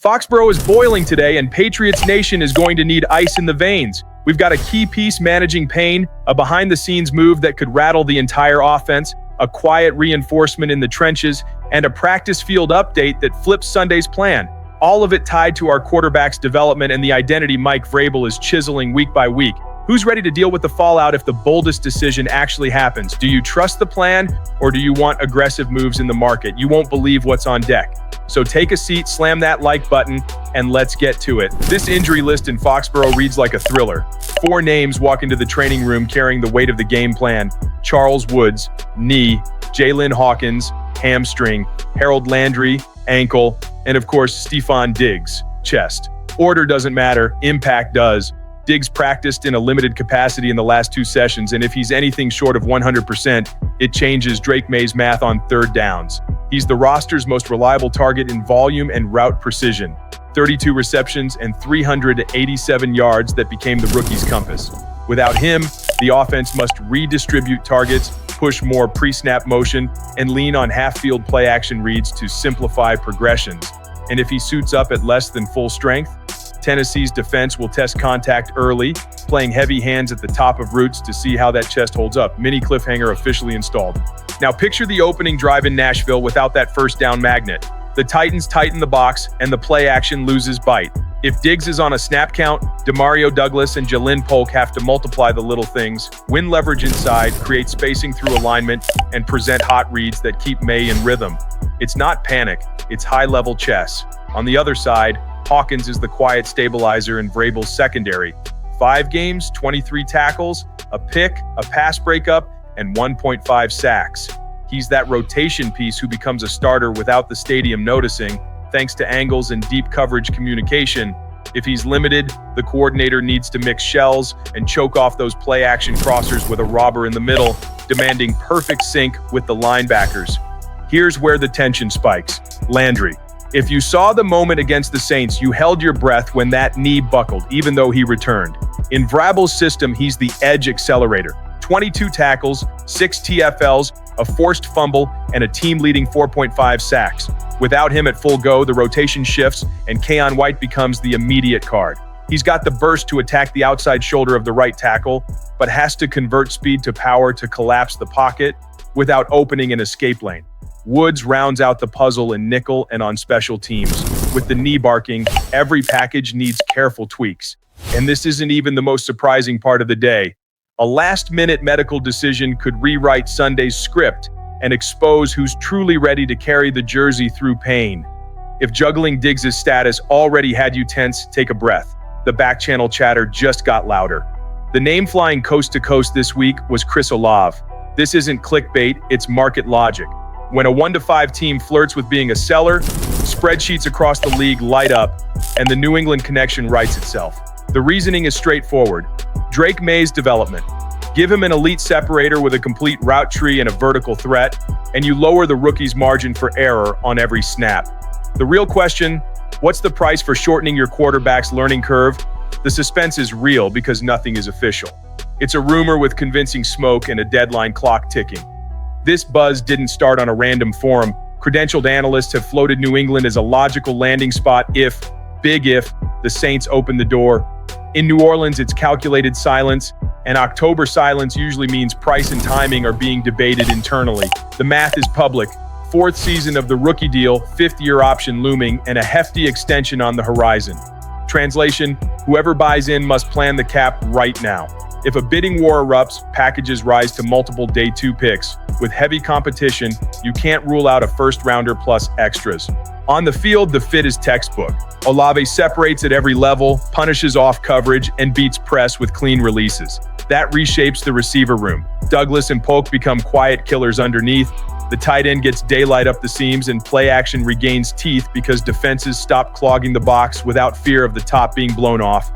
Foxboro is boiling today, and Patriots Nation is going to need ice in the veins. We've got a key piece managing pain, a behind-the-scenes move that could rattle the entire offense, a quiet reinforcement in the trenches, and a practice field update that flips Sunday's plan. All of it tied to our quarterback's development and the identity Mike Vrabel is chiseling week by week. Who's ready to deal with the fallout if the boldest decision actually happens? Do you trust the plan, or do you want aggressive moves in the market? You won't believe what's on deck. So take a seat, slam that like button, and let's get to it. This injury list in Foxboro reads like a thriller. 4 names walk into the training room carrying the weight of the game plan. Charles Woods, knee; Jalen Hawkins, hamstring; Harold Landry, ankle; and of course, Stefon Diggs, chest. Order doesn't matter, impact does. Diggs practiced in a limited capacity in the last 2 sessions, and if he's anything short of 100%, it changes Drake May's math on 3rd downs. He's the roster's most reliable target in volume and route precision. 32 receptions and 387 yards that became the rookie's compass. Without him, the offense must redistribute targets, push more pre-snap motion, and lean on half-field play-action reads to simplify progressions. And if he suits up at less than full strength, Tennessee's defense will test contact early, playing heavy hands at the top of routes to see how that chest holds up. Mini cliffhanger officially installed. Now picture the opening drive in Nashville without that first down magnet. The Titans tighten the box, and the play action loses bite. If Diggs is on a snap count, Demario Douglas and Jalen Polk have to multiply the little things, win leverage inside, create spacing through alignment, and present hot reads that keep May in rhythm. It's not panic, it's high-level chess. On the other side, Hawkins is the quiet stabilizer in Vrabel's secondary. 5 games, 23 tackles, a pick, a pass breakup, and 1.5 sacks. He's that rotation piece who becomes a starter without the stadium noticing, thanks to angles and deep coverage communication. If he's limited, the coordinator needs to mix shells and choke off those play-action crossers with a robber in the middle, demanding perfect sync with the linebackers. Here's where the tension spikes. Landry. If you saw the moment against the Saints, you held your breath when that knee buckled, even though he returned. In Vrabel's system, he's the edge accelerator. 22 tackles, 6 TFLs, a forced fumble, and a team-leading 4.5 sacks. Without him at full go, the rotation shifts, and Keion White becomes the immediate card. He's got the burst to attack the outside shoulder of the right tackle, but has to convert speed to power to collapse the pocket without opening an escape lane. Woods rounds out the puzzle in nickel and on special teams. With the knee barking, every package needs careful tweaks. And this isn't even the most surprising part of the day. A last-minute medical decision could rewrite Sunday's script and expose who's truly ready to carry the jersey through pain. If juggling Diggs' status already had you tense, take a breath. The back-channel chatter just got louder. The name flying coast to coast this week was Chris Olave. This isn't clickbait, it's market logic. When a 1-5 team flirts with being a seller, spreadsheets across the league light up, and the New England connection writes itself. The reasoning is straightforward. Drake May's development. Give him an elite separator with a complete route tree and a vertical threat, and you lower the rookie's margin for error on every snap. The real question, what's the price for shortening your quarterback's learning curve? The suspense is real because nothing is official. It's a rumor with convincing smoke and a deadline clock ticking. This buzz didn't start on a random forum. Credentialed analysts have floated New England as a logical landing spot if, big if, the Saints open the door. In New Orleans, it's calculated silence, and October silence usually means price and timing are being debated internally. The math is public. 4th season of the rookie deal, 5th-year option looming, and a hefty extension on the horizon. Translation, whoever buys in must plan the cap right now. If a bidding war erupts, packages rise to multiple day 2 picks. With heavy competition, you can't rule out a first-rounder plus extras. On the field, the fit is textbook. Olave separates at every level, punishes off coverage, and beats press with clean releases. That reshapes the receiver room. Douglas and Polk become quiet killers underneath. The tight end gets daylight up the seams, and play action regains teeth because defenses stop clogging the box without fear of the top being blown off.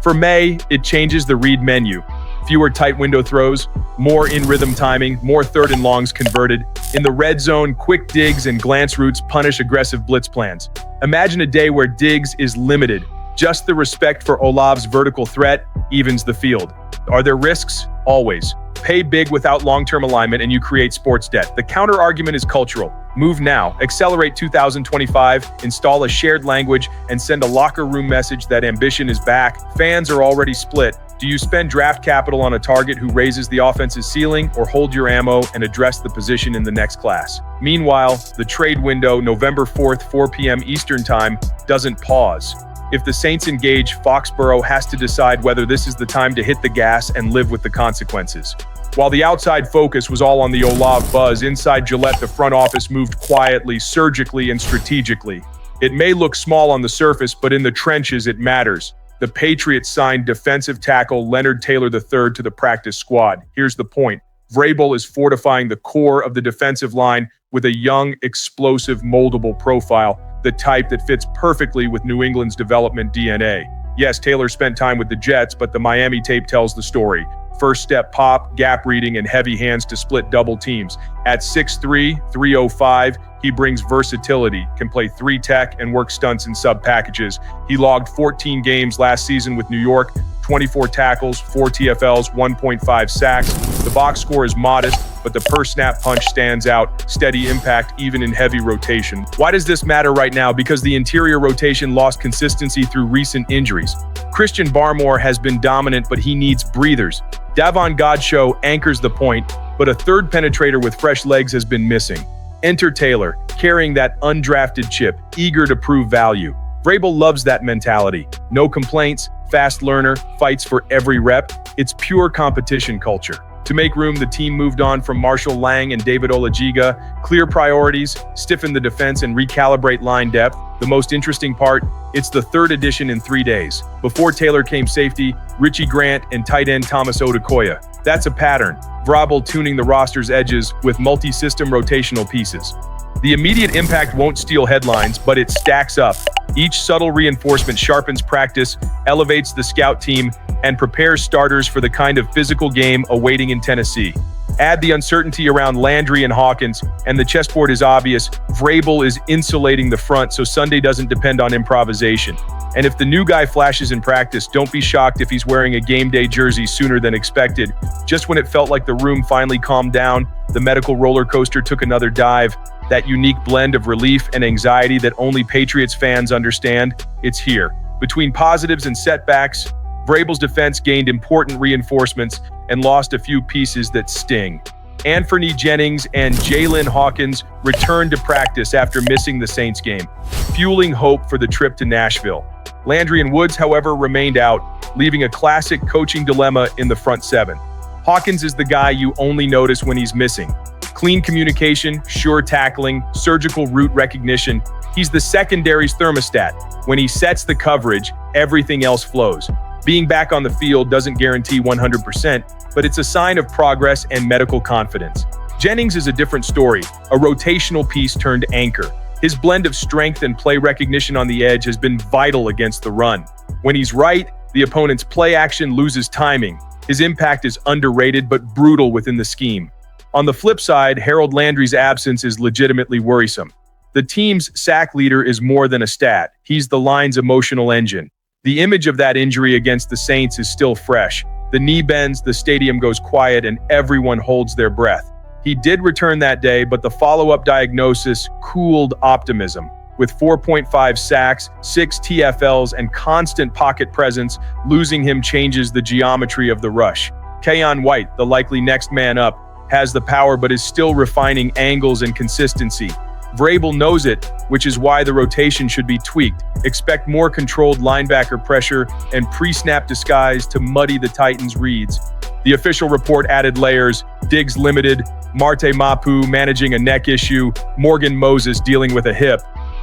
For May, it changes the read menu. Fewer tight window throws, more in-rhythm timing, more 3rd and longs converted. In the red zone, quick digs and glance routes punish aggressive blitz plans. Imagine a day where Diggs is limited. Just the respect for Olave's vertical threat evens the field. Are there risks? Always. Pay big without long-term alignment and you create sports debt. The counter-argument is cultural. Move now. Accelerate 2025, install a shared language, and send a locker room message that ambition is back. Fans are already split. Do you spend draft capital on a target who raises the offense's ceiling, or hold your ammo and address the position in the next class? Meanwhile, the trade window, November 4th, 4 p.m. Eastern Time, doesn't pause. If the Saints engage, Foxboro has to decide whether this is the time to hit the gas and live with the consequences. While the outside focus was all on the Olave buzz, inside Gillette the front office moved quietly, surgically, and strategically. It may look small on the surface, but in the trenches it matters. The Patriots signed defensive tackle Leonard Taylor III to the practice squad. Here's the point. Vrabel is fortifying the core of the defensive line with a young, explosive, moldable profile, the type that fits perfectly with New England's development DNA. Yes, Taylor spent time with the Jets, but the Miami tape tells the story. First step pop, gap reading, and heavy hands to split double teams. At 6'3", 305, he brings versatility, can play 3-tech and work stunts in sub-packages. He logged 14 games last season with New York, 24 tackles, 4 TFLs, 1.5 sacks. The box score is modest, but the per-snap punch stands out. Steady impact, even in heavy rotation. Why does this matter right now? Because the interior rotation lost consistency through recent injuries. Christian Barmore has been dominant, but he needs breathers. Davon Godchaux anchors the point, but a third penetrator with fresh legs has been missing. Enter Taylor, carrying that undrafted chip, eager to prove value. Vrabel loves that mentality. No complaints, fast learner, fights for every rep. It's pure competition culture. To make room, the team moved on from Marshall Lang and David Olajiga. Clear priorities, stiffen the defense, and recalibrate line depth. The most interesting part, it's the third edition in 3 days. Before Taylor came safety, Richie Grant, and tight end Thomas Odukoya. That's a pattern. Vrabel tuning the roster's edges with multi-system rotational pieces. The immediate impact won't steal headlines, but it stacks up. Each subtle reinforcement sharpens practice, elevates the scout team, and prepares starters for the kind of physical game awaiting in Tennessee. Add the uncertainty around Landry and Hawkins, and the chessboard is obvious. Vrabel is insulating the front so Sunday doesn't depend on improvisation. And if the new guy flashes in practice, don't be shocked if he's wearing a game day jersey sooner than expected. Just when it felt like the room finally calmed down, the medical roller coaster took another dive. That unique blend of relief and anxiety that only Patriots fans understand, it's here. Between positives and setbacks, Vrabel's defense gained important reinforcements and lost a few pieces that sting. Anthony Jennings and Jalen Hawkins returned to practice after missing the Saints game, fueling hope for the trip to Nashville. Landry and Woods, however, remained out, leaving a classic coaching dilemma in the front seven. Hawkins is the guy you only notice when he's missing. Clean communication, sure tackling, surgical route recognition. He's the secondary's thermostat. When he sets the coverage, everything else flows. Being back on the field doesn't guarantee 100%, but it's a sign of progress and medical confidence. Jennings is a different story, a rotational piece turned anchor. His blend of strength and play recognition on the edge has been vital against the run. When he's right, the opponent's play action loses timing. His impact is underrated but brutal within the scheme. On the flip side, Harold Landry's absence is legitimately worrisome. The team's sack leader is more than a stat. He's the line's emotional engine. The image of that injury against the Saints is still fresh. The knee bends, the stadium goes quiet, and everyone holds their breath. He did return that day, but the follow-up diagnosis cooled optimism. With 4.5 sacks, 6 TFLs, and constant pocket presence, losing him changes the geometry of the rush. Keion White, the likely next man up, has the power but is still refining angles and consistency. Vrabel knows it, which is why the rotation should be tweaked. Expect more controlled linebacker pressure and pre-snap disguise to muddy the Titans' reads. The official report added layers: Diggs limited, Marte Mapu managing a neck issue, Morgan Moses dealing with a hip.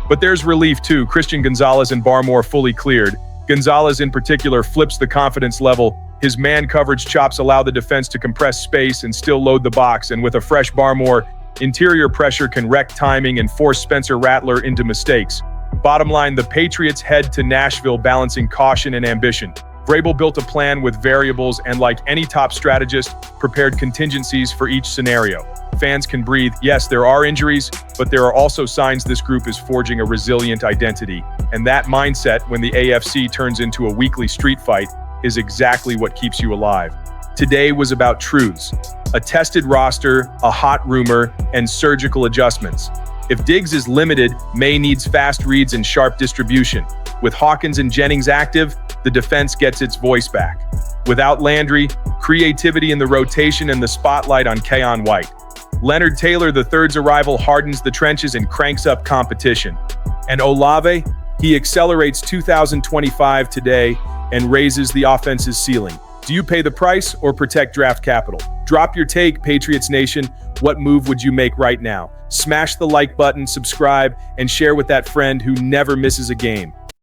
But there's relief too. Christian Gonzalez and Barmore fully cleared. Gonzalez in particular flips the confidence level. His man coverage chops allow the defense to compress space and still load the box, and with a fresh Barmore, interior pressure can wreck timing and force Spencer Rattler into mistakes. Bottom line, the Patriots head to Nashville balancing caution and ambition. Vrabel built a plan with variables and, like any top strategist, prepared contingencies for each scenario. Fans can breathe. Yes, there are injuries, but there are also signs this group is forging a resilient identity. And that mindset, when the AFC turns into a weekly street fight, is exactly what keeps you alive. Today was about truths. A tested roster, a hot rumor, and surgical adjustments. If Diggs is limited, May needs fast reads and sharp distribution. With Hawkins and Jennings active, the defense gets its voice back. Without Landry, creativity in the rotation and the spotlight on Keon White. Leonard Taylor III's arrival hardens the trenches and cranks up competition. And Olave, he accelerates 2025 today and raises the offense's ceiling. Do you pay the price or protect draft capital? Drop your take, Patriots Nation. What move would you make right now? Smash the like button, subscribe, and share with that friend who never misses a game.